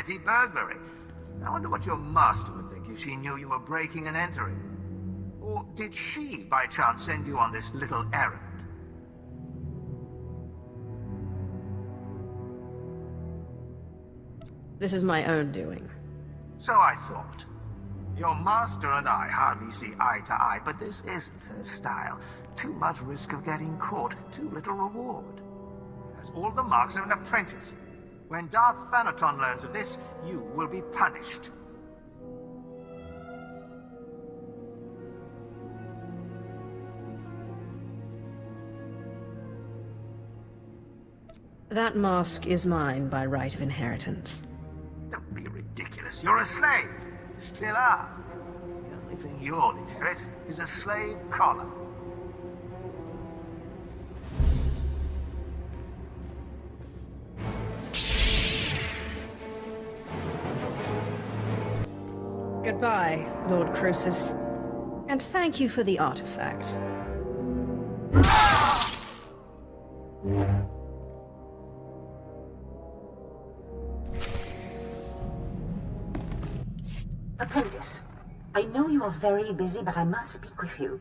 petty burglary. I wonder what your master would think if she knew you were breaking and entering. Or did she, by chance, send you on this little errand? This is my own doing. So I thought. Your master and I hardly see eye to eye, but this isn't her style. Too much risk of getting caught, too little reward. It has all the marks of an apprentice. When Darth Thanaton learns of this, you will be punished. That mask is mine by right of inheritance. Don't be ridiculous. You're a slave. Still are. The only thing you'll inherit is a slave collar. Goodbye, Lord Crucis. And thank you for the artifact. Apprentice, I know you are very busy, but I must speak with you.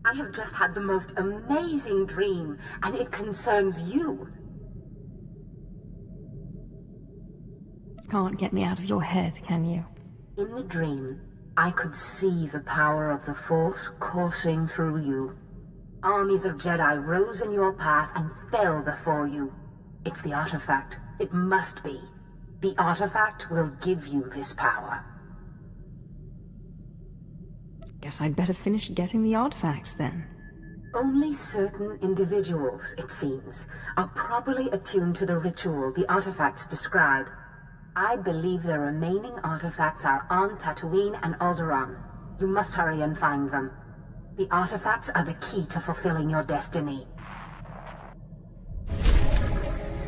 I have just had the most amazing dream, and it concerns you. Can't get me out of your head, can you? In the dream, I could see the power of the Force coursing through you. Armies of Jedi rose in your path and fell before you. It's the artifact. It must be. The artifact will give you this power. Guess I'd better finish getting the artifacts then. Only certain individuals, it seems, are properly attuned to the ritual the artifacts describe. I believe the remaining artifacts are on Tatooine and Alderaan. You must hurry and find them. The artifacts are the key to fulfilling your destiny.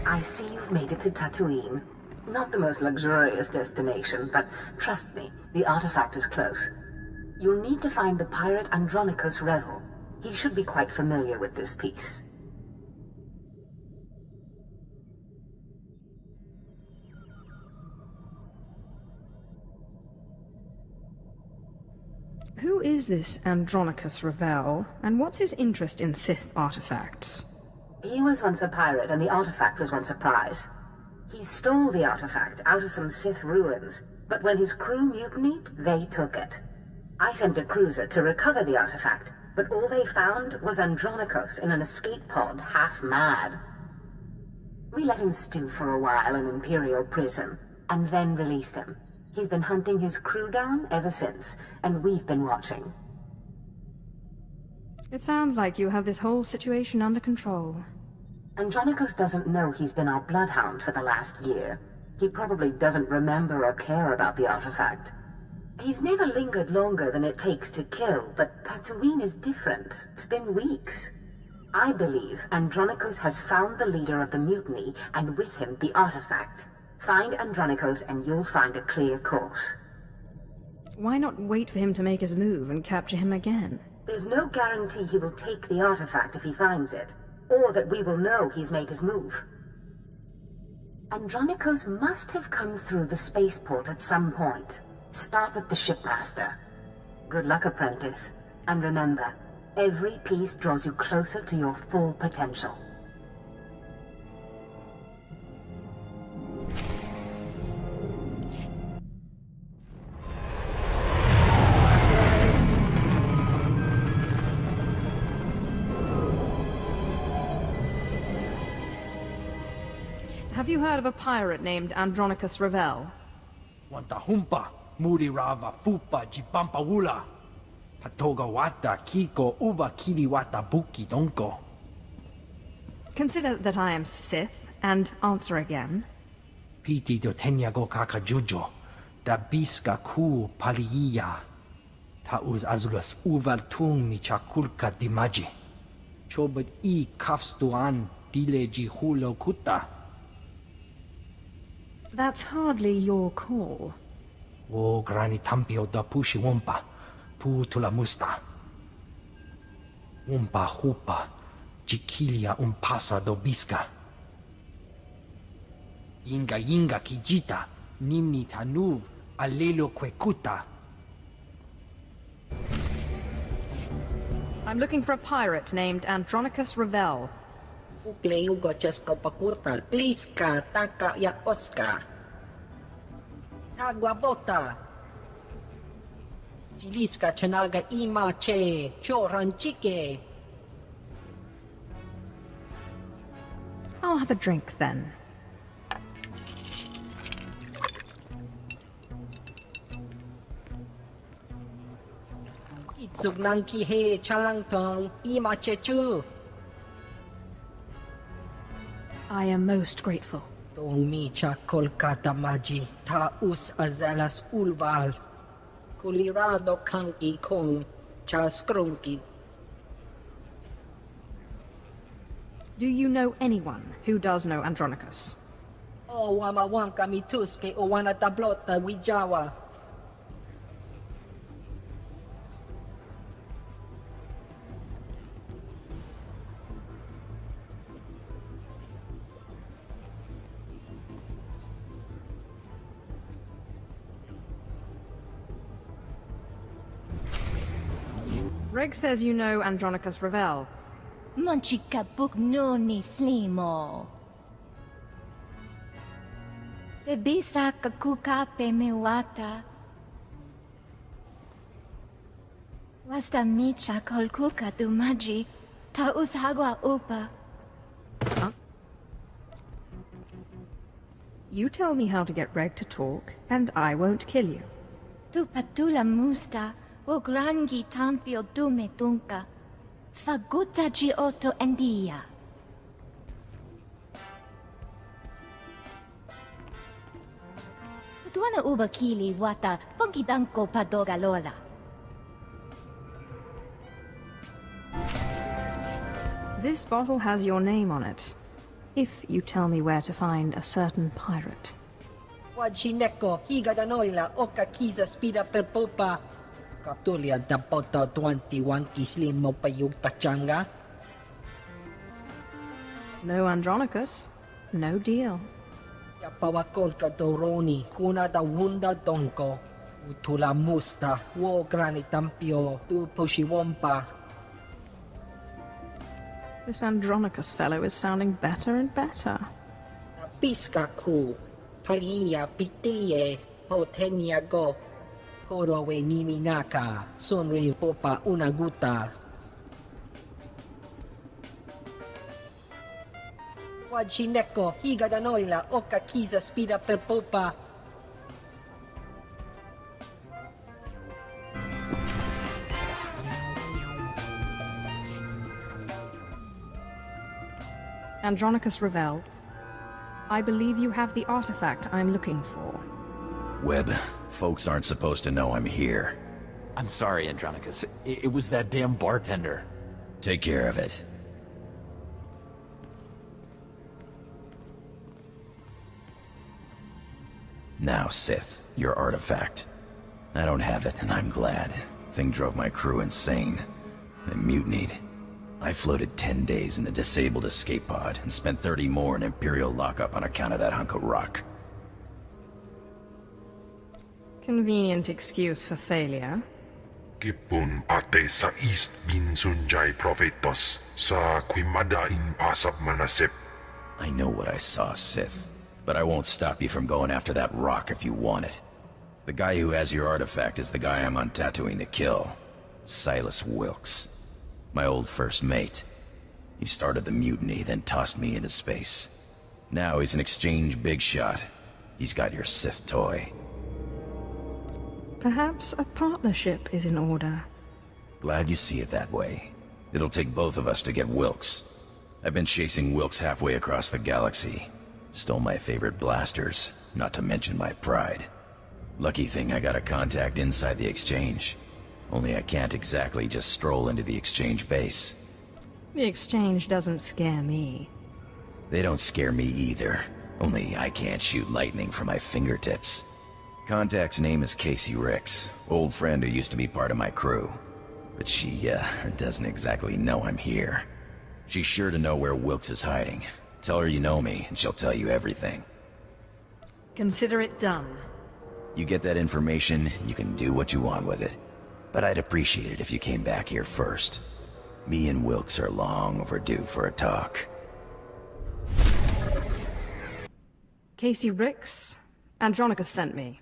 I see you've made it to Tatooine. Not the most luxurious destination, but trust me, the artifact is close. You'll need to find the pirate Andronicus Revel. He should be quite familiar with this piece. Who is this Andronicus Revel, and what's his interest in Sith artifacts? He was once a pirate, and the artifact was once a prize. He stole the artifact out of some Sith ruins, but when his crew mutinied, they took it. I sent a cruiser to recover the artifact, but all they found was Andronicus in an escape pod, half mad. We let him stew for a while in Imperial prison, and then released him. He's been hunting his crew down ever since, and we've been watching. It sounds like you have this whole situation under control. Andronicus doesn't know he's been our bloodhound for the last year. He probably doesn't remember or care about the artifact. He's never lingered longer than it takes to kill, but Tatooine is different. It's been weeks. I believe Andronicus has found the leader of the mutiny, and with him the artifact. Find Andronicus and you'll find a clear course. Why not wait for him to make his move and capture him again? There's no guarantee he will take the artifact if he finds it, or that we will know he's made his move. Andronicus must have come through the spaceport at some point. Start with the shipmaster. Good luck, apprentice. And remember, every piece draws you closer to your full potential. Have you heard of a pirate named Andronicus Revel? Wantahumpa, Murirava Fupa Jipampawula. Patoga Wata Kiko Uba Kiriwata Buki Donko. Consider that I am Sith, and answer again. Piti do Tenyago Kakajujo, da Biska Ku Paliya. Tauz Azulas Uval Tung Michakulka Dimaji. Chobad I Kafstuan Dileji Hulo Kuta. That's hardly your call. O Grani Tampio da Pushi Wumpa, Putula Musta. Wumpa Hupa, Jikilia Umpasa do Biska. Yinga Kijita, Nimni tanuv alelo quekuta. I'm looking for a pirate named Andronicus Revel. Ukleugo Cheskopakuta, Kliska, Taka Yakoska. Aguabota. Chiliska Chanaga Imache, Choranchike. I'll have a drink then. Itsugnanki he Chalangtong, Imache Chu. I am most grateful. Tong Micha Kolkata Maji, Taus Azalas Ulval. Kulirado Kanki Kong, Chaskrunki. Do you know anyone who does know Andronicus? O Wamawanka Mituske o Wana Tablota Wijawa. Reg says you know Andronicus Revel. Monchika Bugnoni Slimo. Te bisa kakuka pe mewata. Wasta micha kolkuka dumaji. Ta ushagwa upa. Huh? You tell me how to get Reg to talk, and I won't kill you. Tu patula musta. O grangi tampio dume tunka. Faguta giotto endia. Tuana uba kili wata pongkidanko padoga lola. This bottle has your name on it, if you tell me where to find a certain pirate. Wajineko, Higadanoila, Oka Kiza Spida per Popa. Kaptulia Dapota 21 Kislin Mopayug Tachanga. No Andronicus, no deal. Yapawakolka Doroni, Kuna da Wunda Donko. Utula Musta, Wo Grani Tampio, Tu Pushiwompa. This Andronicus fellow is sounding better and better. Piska Ku, Palia Pitie, Potenia Go. Korowe Niminaka, Sonri Popa Unaguta. Wajineko, Higadanoila, Oka Kiza Spida per Popa. Andronicus Revel, I believe you have the artifact I'm looking for. Webb, folks aren't supposed to know I'm here. I'm sorry, Andronicus. It was that damn bartender. Take care of it. Now, Sith, your artifact. I don't have it, and I'm glad. Thing drove my crew insane. They mutinied. I floated 10 days in a disabled escape pod, and spent 30 more in Imperial lockup on account of that hunk of rock. Convenient excuse for failure. Kipun patay sa East Binsunjay Prophetos sa Quimada in Pasap Manasip. I know what I saw, Sith, but I won't stop you from going after that rock if you want it. The guy who has your artifact is the guy I'm on Tatooine to kill. Silas Wilkes. My old first mate. He started the mutiny, then tossed me into space. Now he's an exchange big shot. He's got your Sith toy. Perhaps a partnership is in order. Glad you see it that way. It'll take both of us to get Wilkes. I've been chasing Wilkes halfway across the galaxy. Stole my favorite blasters, not to mention my pride. Lucky thing I got a contact inside the exchange. Only I can't exactly just stroll into the exchange base. The exchange doesn't scare me. They don't scare me either. Only I can't shoot lightning from my fingertips. Contact's name is Casey Ricks, old friend who used to be part of my crew. But she, doesn't exactly know I'm here. She's sure to know where Wilkes is hiding. Tell her you know me, and she'll tell you everything. Consider it done. You get that information, you can do what you want with it. But I'd appreciate it if you came back here first. Me and Wilkes are long overdue for a talk. Casey Ricks? Andronicus sent me.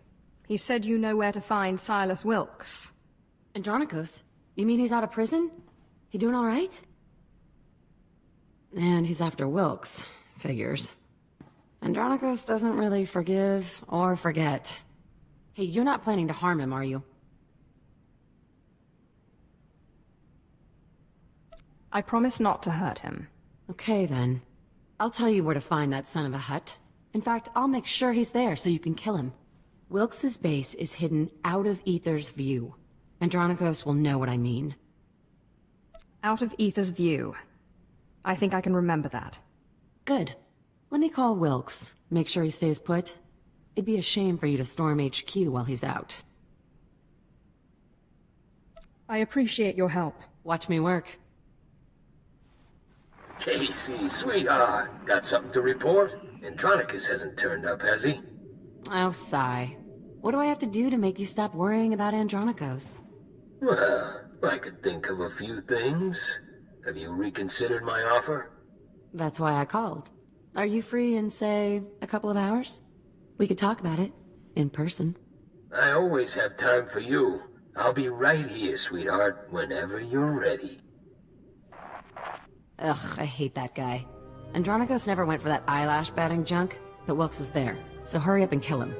He said you know where to find Silas Wilkes. Andronicus? You mean he's out of prison? He doing alright? And he's after Wilkes. Figures. Andronicus doesn't really forgive or forget. Hey, you're not planning to harm him, are you? I promise not to hurt him. Okay, then. I'll tell you where to find that son of a hut. In fact, I'll make sure he's there so you can kill him. Wilkes's base is hidden out of Ether's view. Andronicus will know what I mean. Out of Ether's view. I think I can remember that. Good. Let me call Wilkes. Make sure he stays put. It'd be a shame for you to storm HQ while he's out. I appreciate your help. Watch me work. Casey, sweetheart, got something to report? Andronicus hasn't turned up, has he? Oh, sigh. What do I have to do to make you stop worrying about Andronicus? Well, I could think of a few things. Have you reconsidered my offer? That's why I called. Are you free in, say, a couple of hours? We could talk about it. In person. I always have time for you. I'll be right here, sweetheart, whenever you're ready. Ugh, I hate that guy. Andronicus never went for that eyelash batting junk, but Wilkes is there, so hurry up and kill him.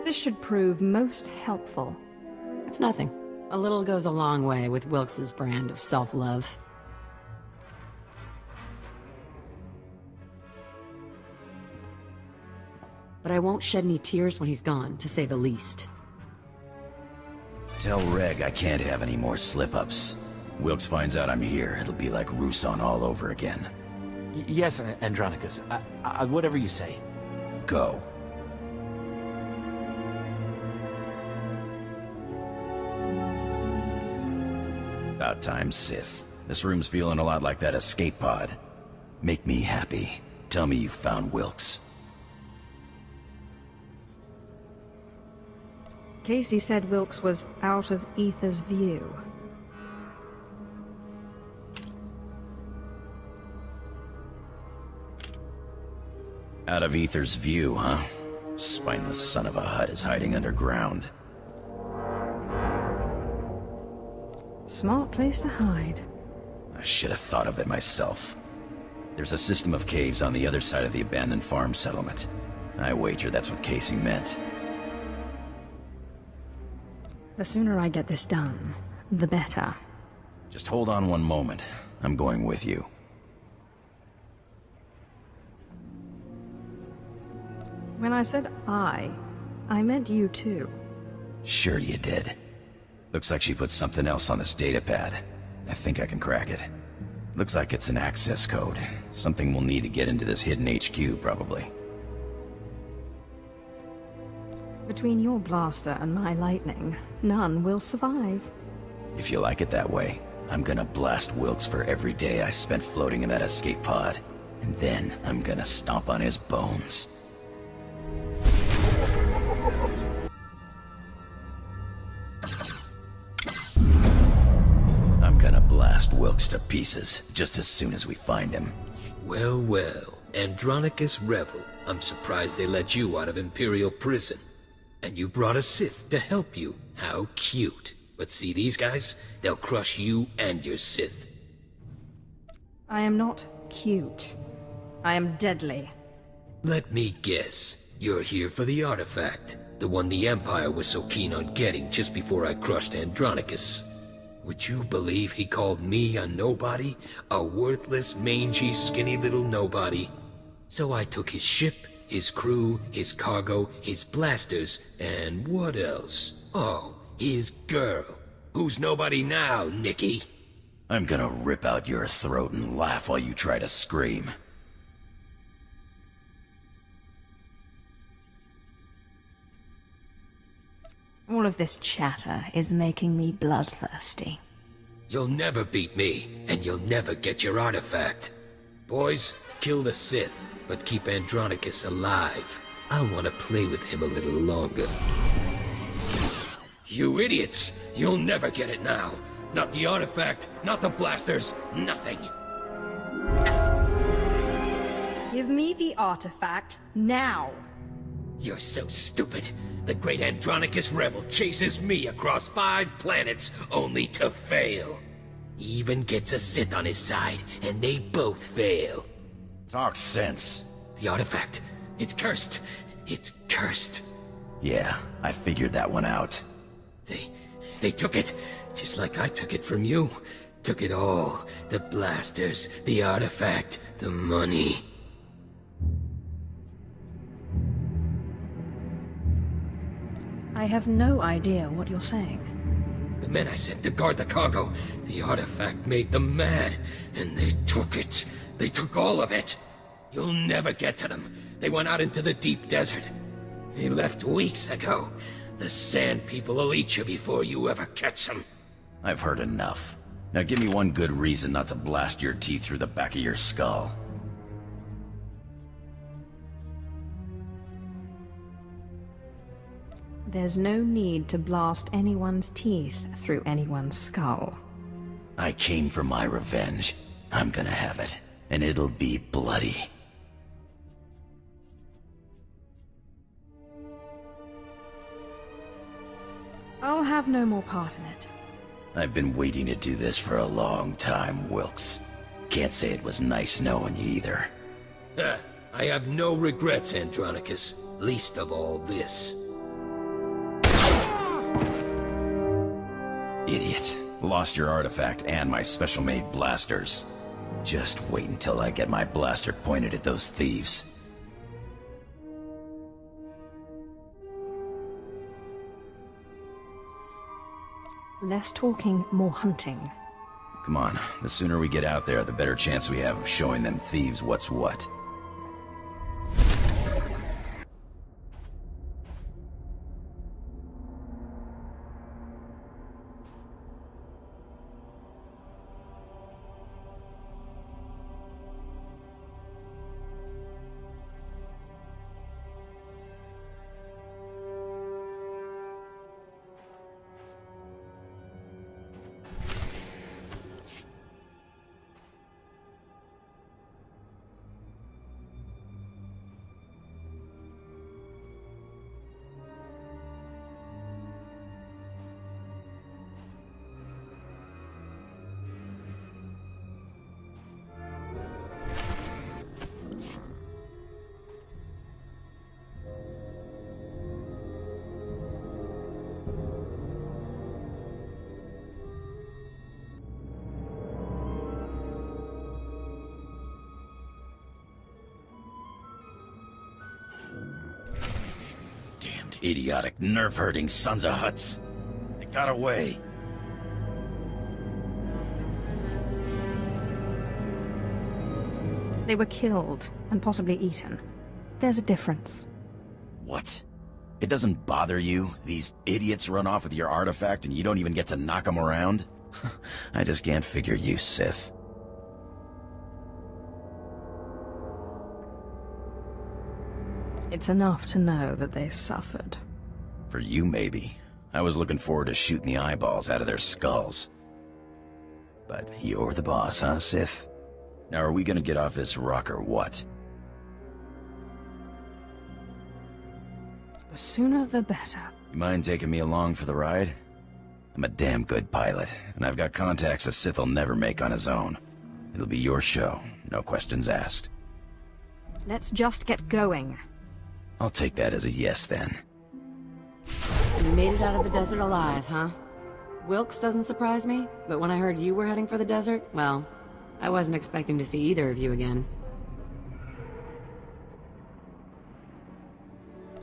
This should prove most helpful. It's nothing. A little goes a long way with Wilkes's brand of self-love. But I won't shed any tears when he's gone, to say the least. Tell Reg I can't have any more slip-ups. Wilkes finds out I'm here, it'll be like Roussan all over again. Yes, Andronicus. Whatever you say. Go. About time, Sith. This room's feeling a lot like that escape pod. Make me happy. Tell me you found Wilkes. Casey said Wilkes was out of Ether's view. Out of Ether's view, huh? Spineless son of a hut is hiding underground. Smart place to hide. I should have thought of it myself. There's a system of caves on the other side of the abandoned farm settlement. I wager that's what Casey meant. The sooner I get this done, the better. Just hold on one moment. I'm going with you. When I said I meant you too. Sure you did. Looks like she put something else on this datapad. I think I can crack it. Looks like it's an access code. Something we'll need to get into this hidden HQ, probably. Between your blaster and my lightning, none will survive. If you like it that way, I'm gonna blast Wilkes for every day I spent floating in that escape pod. And then I'm gonna stomp on his bones. I'm gonna blast Wilkes to pieces just as soon as we find him. Well, well, Andronicus Revel, I'm surprised they let you out of Imperial prison. And you brought a Sith to help you. How cute. But see these guys? They'll crush you and your Sith. I am not cute. I am deadly. Let me guess. You're here for the artifact. The one the Empire was so keen on getting just before I crushed Andronicus. Would you believe he called me a nobody? A worthless, mangy, skinny little nobody. So I took his ship, his crew, his cargo, his blasters, and what else? Oh, his girl. Who's nobody now, Nikki? I'm gonna rip out your throat and laugh while you try to scream. All of this chatter is making me bloodthirsty. You'll never beat me, and you'll never get your artifact. Boys, kill the Sith, but keep Andronicus alive. I want to play with him a little longer. You idiots! You'll never get it now. Not the artifact, not the blasters, nothing. Give me the artifact, now! You're so stupid. The great Andronicus rebel chases me across 5 planets, only to fail. He even gets a Sith on his side, and they both fail. Talk sense. The artifact, it's cursed. It's cursed. Yeah, I figured that one out. They took it, just like I took it from you. Took it all. The blasters, the artifact, the money. I have no idea what you're saying. The men I sent to guard the cargo, the artifact made them mad, and they took it. They took all of it. You'll never get to them. They went out into the deep desert. They left weeks ago. The Sand People will eat you before you ever catch them. I've heard enough. Now give me one good reason not to blast your teeth through the back of your skull. There's no need to blast anyone's teeth through anyone's skull. I came for my revenge. I'm gonna have it, and it'll be bloody. I'll have no more part in it. I've been waiting to do this for a long time, Wilkes. Can't say it was nice knowing you either. I have no regrets, Andronicus. Least of all this. Idiot. Lost your artifact and my special-made blasters. Just wait until I get my blaster pointed at those thieves. Less talking, more hunting. Come on, the sooner we get out there, the better chance we have of showing them thieves what's what. Idiotic, nerve-hurting sons of Hutts. They got away. They were killed, and possibly eaten. There's a difference. What? It doesn't bother you? These idiots run off with your artifact and you don't even get to knock them around? I just can't figure you, Sith. It's enough to know that they suffered. For you, maybe. I was looking forward to shooting the eyeballs out of their skulls. But you're the boss, huh, Sith? Now are we gonna get off this rock or what? The sooner the better. You mind taking me along for the ride? I'm a damn good pilot, and I've got contacts a Sith will never make on his own. It'll be your show, no questions asked. Let's just get going. I'll take that as a yes, then. You made it out of the desert alive, huh? Wilkes doesn't surprise me, but when I heard you were heading for the desert, well, I wasn't expecting to see either of you again.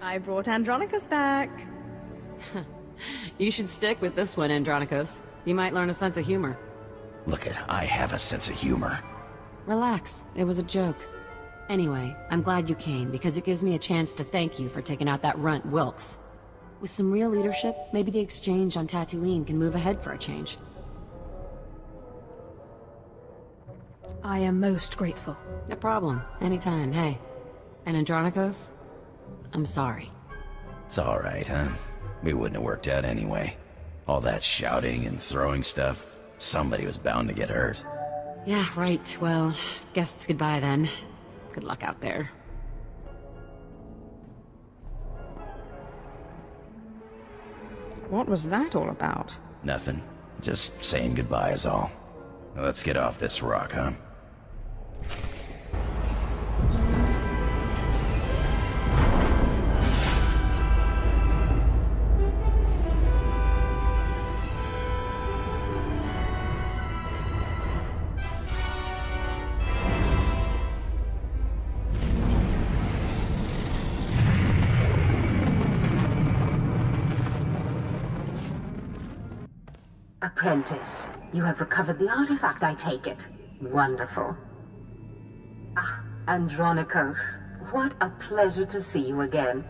I brought Andronicus back. You should stick with this one, Andronicus. You might learn a sense of humor. Look it, I have a sense of humor. Relax, it was a joke. Anyway, I'm glad you came, because it gives me a chance to thank you for taking out that runt Wilkes. With some real leadership, maybe the exchange on Tatooine can move ahead for a change. I am most grateful. No problem. Anytime, hey. And Andronikos? I'm sorry. It's alright, huh? We wouldn't have worked out anyway. All that shouting and throwing stuff, somebody was bound to get hurt. Yeah, right. Well, guess it's goodbye then. Good luck out there. What was that all about? Nothing. Just saying goodbye is all. Now let's get off this rock, huh? Apprentice, you have recovered the artifact, I take it. Wonderful. Ah, Andronikos, what a pleasure to see you again.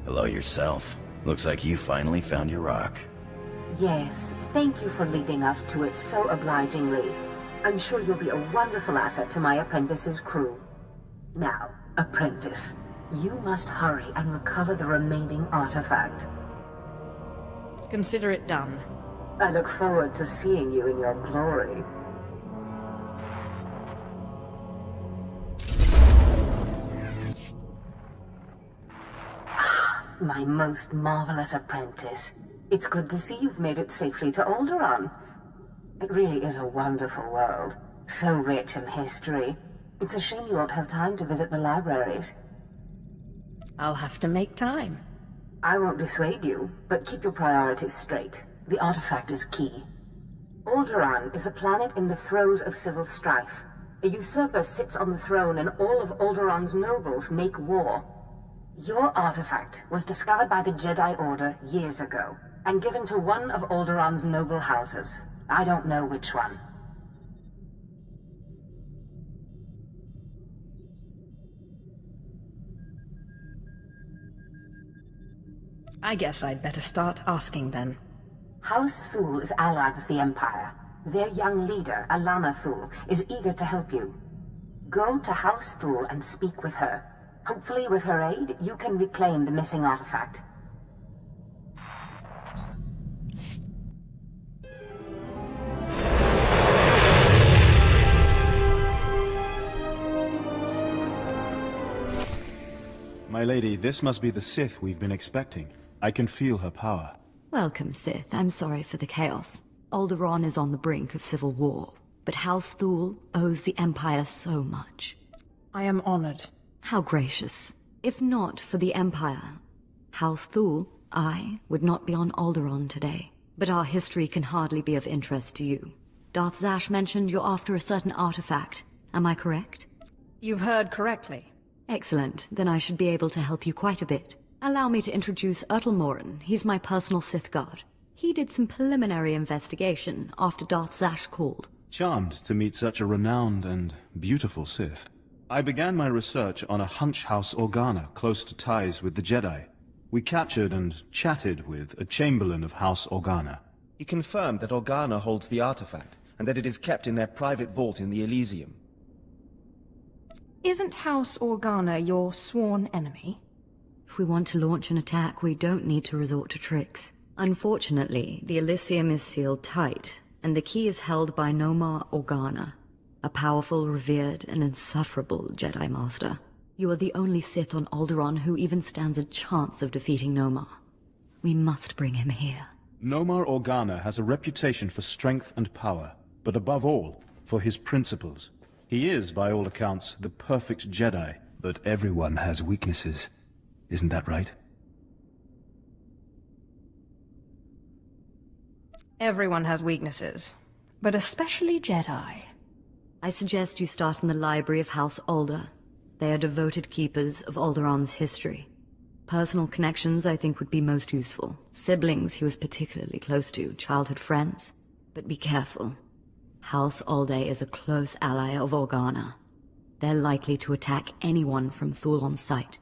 Hello yourself. Looks like you finally found your rock. Yes, thank you for leading us to it so obligingly. I'm sure you'll be a wonderful asset to my apprentice's crew. Now, apprentice, you must hurry and recover the remaining artifact. Consider it done. I look forward to seeing you in your glory. My most marvelous apprentice. It's good to see you've made it safely to Alderaan. It really is a wonderful world, so rich in history. It's a shame you won't have time to visit the libraries. I'll have to make time. I won't dissuade you, but keep your priorities straight. The artifact is key. Alderaan is a planet in the throes of civil strife. A usurper sits on the throne and all of Alderaan's nobles make war. Your artifact was discovered by the Jedi Order years ago, and given to one of Alderaan's noble houses. I don't know which one. I guess I'd better start asking then. House Thule is allied with the Empire. Their young leader, Alana Thule, is eager to help you. Go to House Thule and speak with her. Hopefully, with her aid, you can reclaim the missing artifact. My lady, this must be the Sith we've been expecting. I can feel her power. Welcome, Sith. I'm sorry for the chaos. Alderaan is on the brink of civil war, but House Thule owes the Empire so much. I am honored. How gracious. If not for the Empire, House Thule, I would not be on Alderaan today. But our history can hardly be of interest to you. Darth Zash mentioned you're after a certain artifact. Am I correct? You've heard correctly. Excellent. Then I should be able to help you quite a bit. Allow me to introduce Morin. He's my personal Sith guard. He did some preliminary investigation after Darth Zash called. Charmed to meet such a renowned and beautiful Sith. I began my research on a hunch house Organa close to ties with the Jedi. We captured and chatted with a chamberlain of House Organa. He confirmed that Organa holds the artifact, and that it is kept in their private vault in the Elysium. Isn't House Organa your sworn enemy? If we want to launch an attack, we don't need to resort to tricks. Unfortunately, the Elysium is sealed tight, and the key is held by Nomar Organa, a powerful, revered, and insufferable Jedi Master. You are the only Sith on Alderaan who even stands a chance of defeating Nomar. We must bring him here. Nomar Organa has a reputation for strength and power, but above all, for his principles. He is, by all accounts, the perfect Jedi, but everyone has weaknesses. Isn't that right? Everyone has weaknesses, but especially Jedi. I suggest you start in the library of House Alder. They are devoted keepers of Alderaan's history. Personal connections, I think, would be most useful. Siblings he was particularly close to, childhood friends. But be careful. House Alde is a close ally of Organa. They're likely to attack anyone from Thule on sight.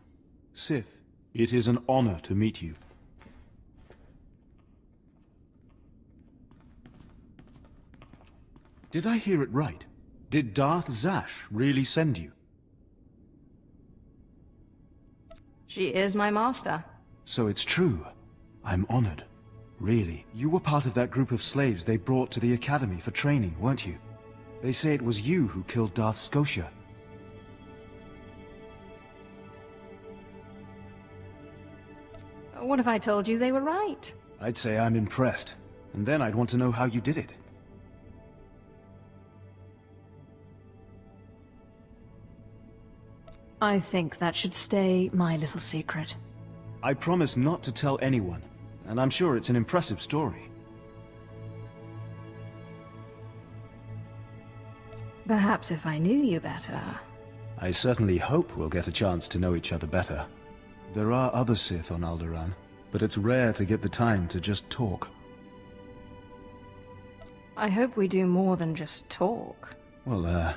Sith, it is an honor to meet you. Did I hear it right? Did Darth Zash really send you? She is my master. So it's true. I'm honored. Really, you were part of that group of slaves they brought to the Academy for training, weren't you? They say it was you who killed Darth Scotia. What if I told you they were right? I'd say I'm impressed. And then I'd want to know how you did it. I think that should stay my little secret. I promise not to tell anyone, and I'm sure it's an impressive story. Perhaps if I knew you better. I certainly hope we'll get a chance to know each other better. There are other Sith on Alderaan, but it's rare to get the time to just talk. I hope we do more than just talk. Well,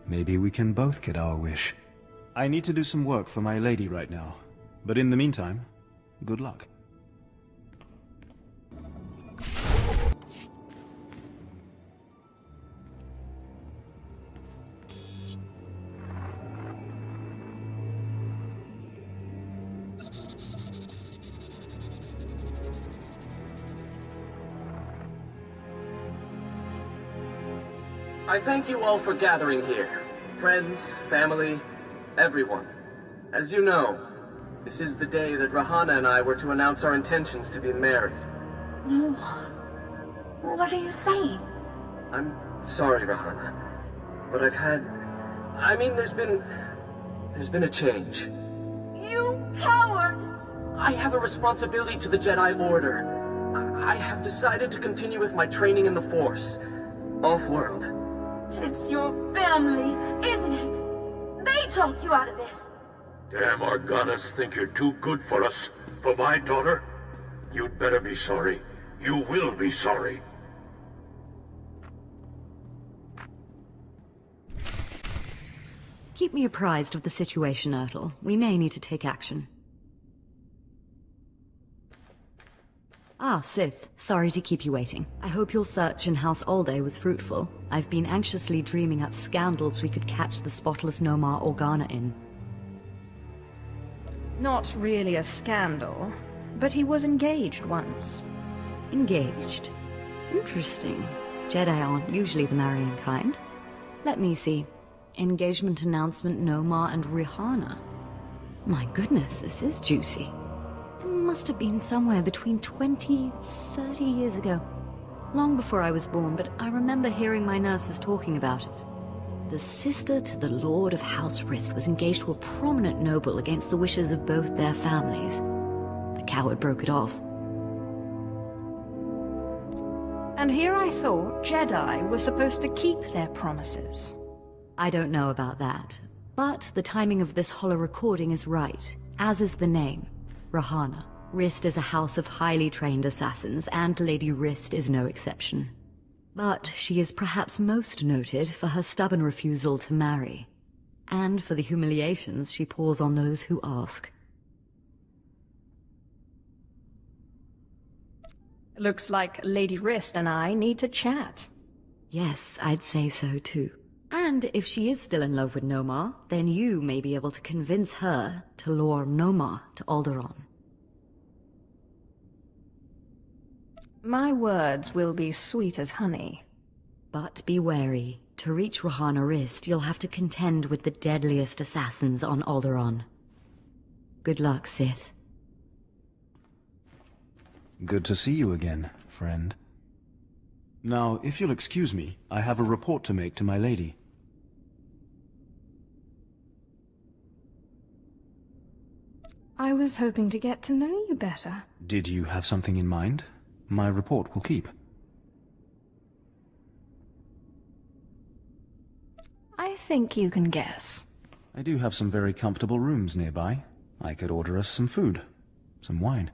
maybe we can both get our wish. I need to do some work for my lady right now, but in the meantime, good luck. I thank you all for gathering here. Friends, family, everyone. As you know, this is the day that Rahana and I were to announce our intentions to be married. No. What are you saying? I'm sorry, Rahana, but there's been a change. You coward! I have a responsibility to the Jedi Order. I have decided to continue with my training in the Force, off-world. It's your family, isn't it? They talked you out of this. Damn Organas think you're too good for us, for my daughter? You'd better be sorry. You will be sorry. Keep me apprised of the situation, Ertl. We may need to take action. Ah, Sith. Sorry to keep you waiting. I hope your search in House Alde was fruitful. I've been anxiously dreaming up scandals we could catch the spotless Nomar Organa in. Not really a scandal, but he was engaged once. Engaged? Interesting. Jedi aren't usually the marrying kind. Let me see. Engagement announcement, Nomar and Rihanna. My goodness, this is juicy. Must have been somewhere between 20, 30 years ago. Long before I was born, but I remember hearing my nurses talking about it. The sister to the Lord of House Rist was engaged to a prominent noble against the wishes of both their families. The coward broke it off. And here I thought Jedi were supposed to keep their promises. I don't know about that, but the timing of this holo recording is right, as is the name, Rahana. Rist is a house of highly trained assassins, and Lady Rist is no exception. But she is perhaps most noted for her stubborn refusal to marry, and for the humiliations she pours on those who ask. Looks like Lady Rist and I need to chat. Yes, I'd say so too. And if she is still in love with Nomar, then you may be able to convince her to lure Nomar to Alderaan. My words will be sweet as honey. But be wary. To reach Rahana Rist, you'll have to contend with the deadliest assassins on Alderaan. Good luck, Sith. Good to see you again, friend. Now, if you'll excuse me, I have a report to make to my lady. I was hoping to get to know you better. Did you have something in mind? My report will keep. I think you can guess. I do have some very comfortable rooms nearby. I could order us some food, some wine.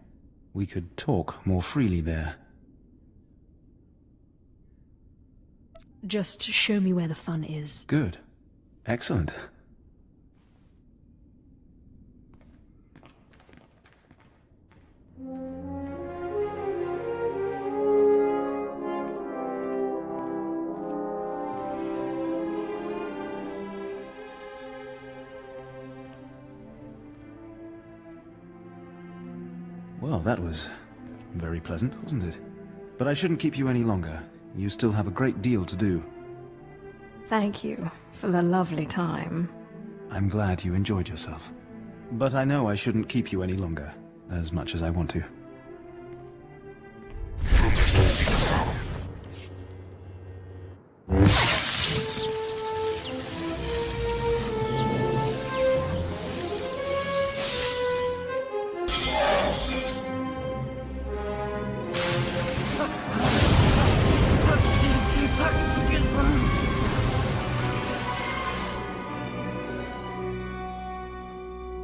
We could talk more freely there. Just show me where the fun is. Good. Excellent. Well, that was very pleasant, wasn't it? But I shouldn't keep you any longer. You still have a great deal to do. Thank you for the lovely time. I'm glad you enjoyed yourself. But I know I shouldn't keep you any longer, as much as I want to.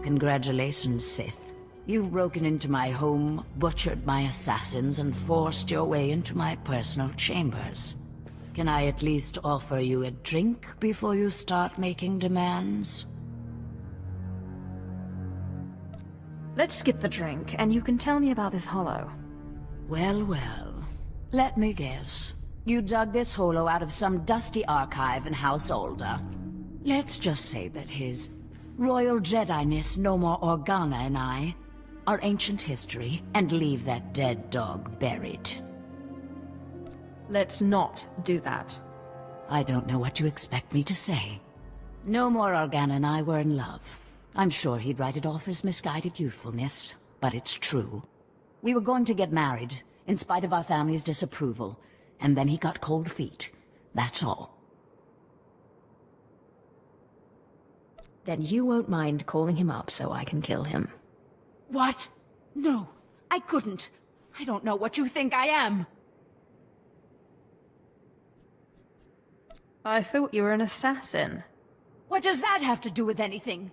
Congratulations, Sith. You've broken into my home, butchered my assassins, and forced your way into my personal chambers. Can I at least offer you a drink before you start making demands? Let's skip the drink, and you can tell me about this hollow. Well, well. Let me guess. You dug this hollow out of some dusty archive in House Alder. Let's just say that his Royal Jedi-ness Nomar Organa and I are ancient history, and leave that dead dog buried. Let's not do that. I don't know what you expect me to say. Nomar Organa and I were in love. I'm sure he'd write it off as misguided youthfulness, but it's true. We were going to get married, in spite of our family's disapproval, and then he got cold feet. That's all. Then you won't mind calling him up so I can kill him. What? No, I couldn't. I don't know what you think I am. I thought you were an assassin. What does that have to do with anything?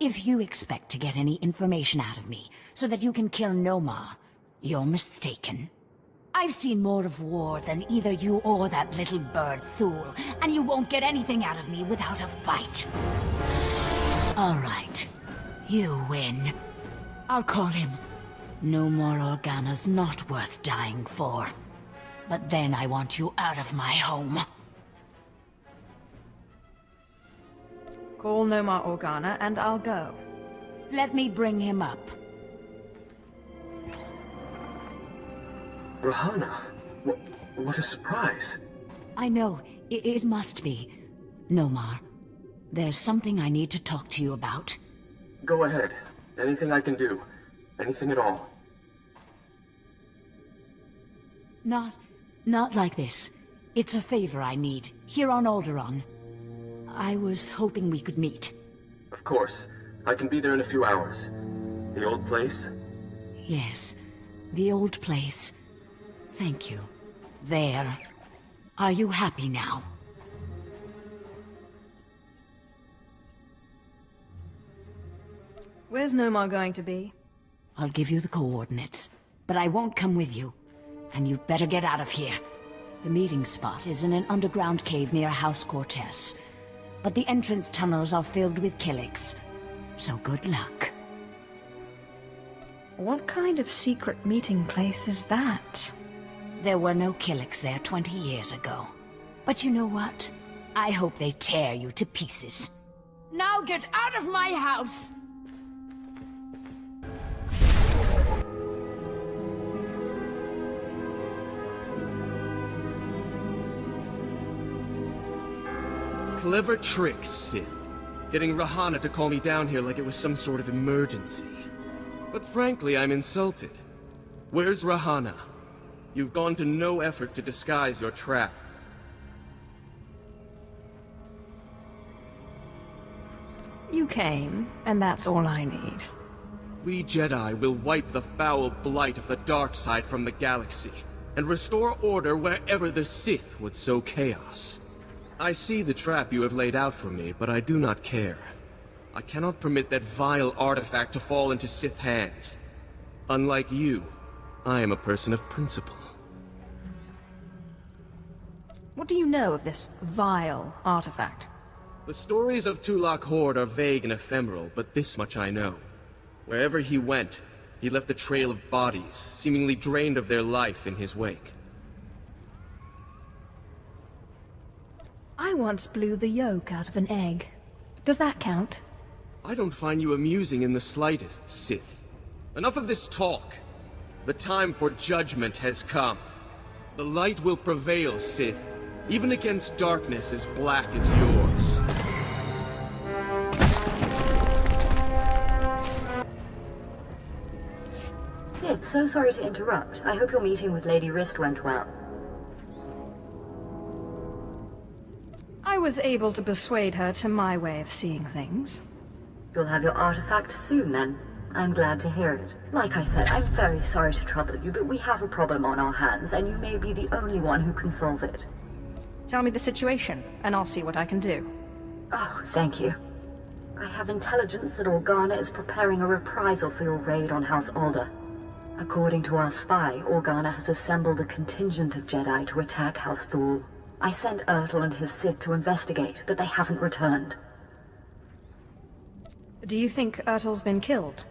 If you expect to get any information out of me so that you can kill Nomar, you're mistaken. I've seen more of war than either you or that little bird Thule, and you won't get anything out of me without a fight. All right, you win. I'll call him. Nomar Organa's not worth dying for. But then I want you out of my home. Call Nomar Organa and I'll go. Let me bring him up. Rahana, what a surprise. I know, it must be. Nomar, there's something I need to talk to you about. Go ahead. Anything I can do. Anything at all. Not like this. It's a favor I need, here on Alderaan. I was hoping we could meet. Of course. I can be there in a few hours. The old place? Yes, the old place. Thank you. There. Are you happy now? Where's Nomar going to be? I'll give you the coordinates, but I won't come with you. And you'd better get out of here. The meeting spot is in an underground cave near House Cortez. But the entrance tunnels are filled with Killiks. So good luck. What kind of secret meeting place is that? There were no Killiks there 20 years ago. But you know what? I hope they tear you to pieces. Now get out of my house! Clever trick, Sith. Getting Rahana to call me down here like it was some sort of emergency. But frankly, I'm insulted. Where's Rahana? You've gone to no effort to disguise your trap. You came, and that's all I need. We Jedi will wipe the foul blight of the dark side from the galaxy, and restore order wherever the Sith would sow chaos. I see the trap you have laid out for me, but I do not care. I cannot permit that vile artifact to fall into Sith hands. Unlike you, I am a person of principle. What do you know of this vile artifact? The stories of Tulak Horde are vague and ephemeral, but this much I know. Wherever he went, he left a trail of bodies, seemingly drained of their life in his wake. I once blew the yolk out of an egg. Does that count? I don't find you amusing in the slightest, Sith. enough of this talk. The time for judgment has come. The light will prevail, Sith, even against darkness as black as yours. Sith, so sorry to interrupt. I hope your meeting with Lady Wrist went well. I was able to persuade her to my way of seeing things. You'll have your artifact soon, then. I'm glad to hear it. Like I said, I'm very sorry to trouble you, but we have a problem on our hands, and you may be the only one who can solve it. Tell me the situation, and I'll see what I can do. Oh, thank you. I have intelligence that Organa is preparing a reprisal for your raid on House Alder. According to our spy, Organa has assembled a contingent of Jedi to attack House Thule. I sent Ertl and his Sith to investigate, but they haven't returned. Do you think Ertl's been killed?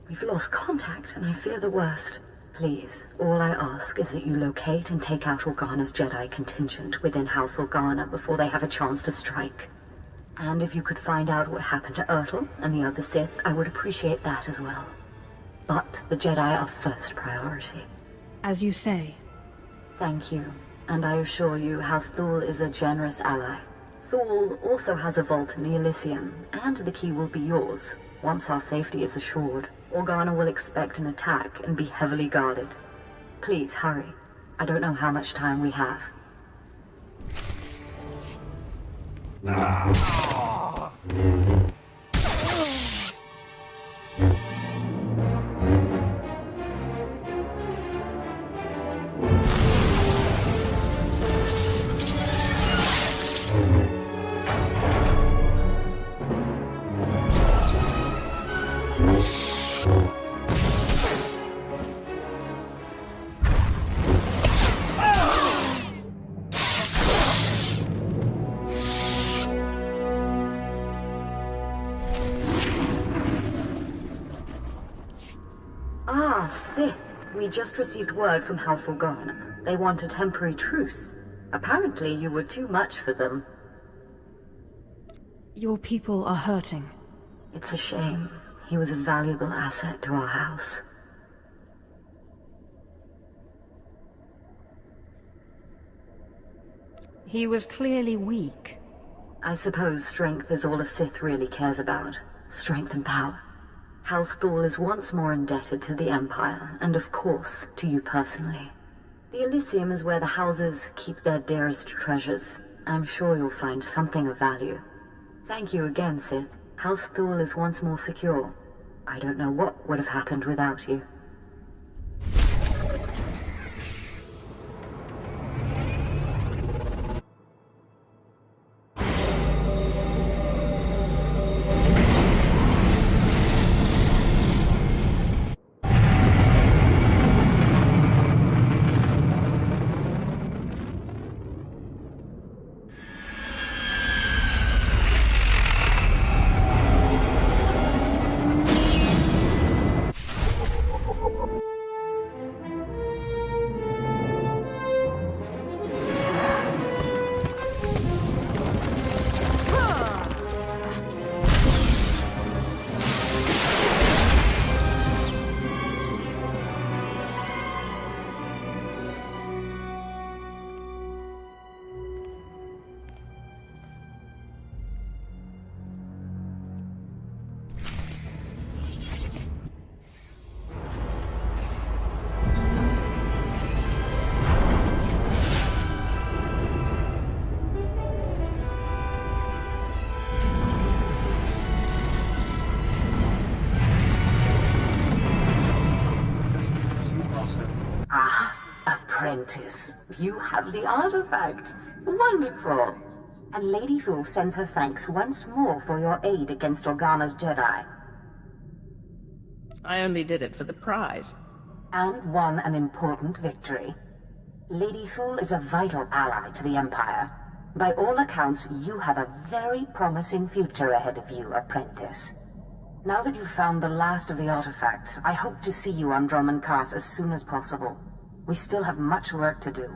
We've lost contact, and I fear the worst. Please, all I ask is that you locate and take out Organa's Jedi contingent within House Organa before they have a chance to strike. And if you could find out what happened to Ertl and the other Sith, I would appreciate that as well. But the Jedi are first priority. As you say. Thank you. And I assure you, House Thule is a generous ally. Thule also has a vault in the Elysium, and the key will be yours. Once our safety is assured, Organa will expect an attack and be heavily guarded. Please, hurry. I don't know how much time we have. Sith, we just received word from House Organa. They want a temporary truce. Apparently you were too much for them. Your people are hurting. It's a shame. He was a valuable asset to our house. He was clearly weak. I suppose strength is all a Sith really cares about. Strength and power. House Thule is once more indebted to the Empire, and of course, to you personally. The Elysium is where the houses keep their dearest treasures. I'm sure you'll find something of value. Thank you again, Sith. House Thule is once more secure. I don't know what would have happened without you. Apprentice, you have the artifact. Wonderful. And Lady Thule sends her thanks once more for your aid against Organa's Jedi. I only did it for the prize. And won an important victory. Lady Thule is a vital ally to the Empire. By all accounts, you have a very promising future ahead of you, Apprentice. Now that you've found the last of the artifacts, I hope to see you on Drummond Cass as soon as possible. We still have much work to do.